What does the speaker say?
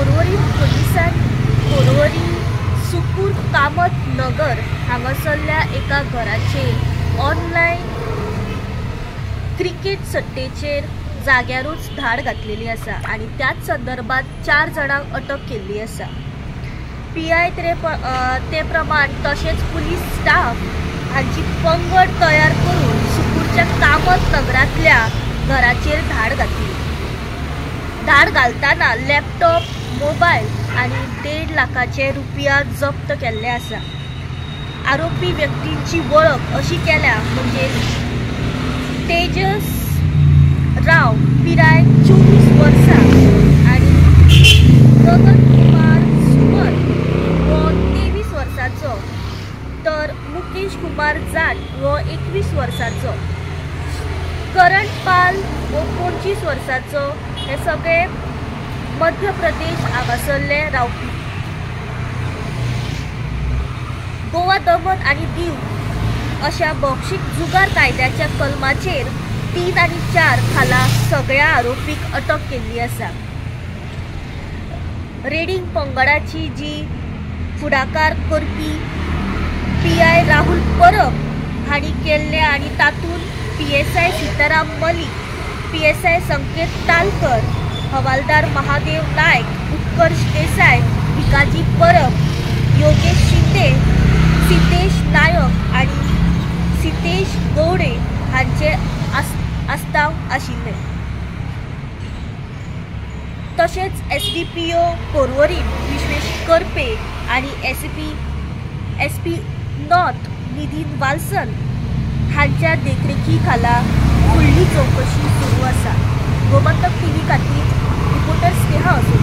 पोरवरीम पोलिसांनी पोरवरी सुकूर कामत नगर हांगासरल्या एका घराचेर ऑनलायन क्रिकेट सट्टेचेर जाग्यारूच धाड घातलेली आसा आणि त्याच संदर्भात 4 जाणांक अटक केल्ली आसा। PI ते प्रमाण तशेंच पुलीस स्टाफ हांची पंगड तयार करून सुकूरच्या कामत नगरांतल्या घराचेर धाड घातली। धाड घालताना लॅपटॉप, मोबाईल आणि 1.5 लाखाचे रुपया जप्त केल्ले आसा। आरोपी व्यक्तींची वळख अशी केल्या म्हणजे तेजस राव पिराय 24 वर्सां आणि गगन कुमार सुमन वो 23 वर्सांचो, तर मुकेश कुमार जाट वो 21 वर्सांचो, करण पाल वो 25 वर्सांचो। हे सगळे मध्य प्रदेश हांगासरले रावपी। गोवा, दमन आणि दीव अशा बौक्षीक जुगार कायद्याच्या कलमाचेर 3 आणि 4 खाला सगळ्या आरोपीक अटक केल्ली आसा। रेडिंग पंगडाची जी फुडाकार करपी PI राहुल परब हांणी केल्ले आणि तातूंत PSI सीताराम मलिक, PSI संकेत तालकर, हवालदार महादेव नायक, उत्कर्ष देसाई, भिकाजी परब, योगेश शिंदे, सिद्धेश नायक आणि सिद्धेश गौडे हांचे आस्ताव आशिल्ले। तशेंच SDPO पोरवरीम विश्वेश करपे आणि SP नॉर्थ निधीन वालसन हांच्या देखरेखी खाला फुडली चौकशी सुरू आसा। गोमंतक TV खातीर रिपोर्टर स्नेहा असो।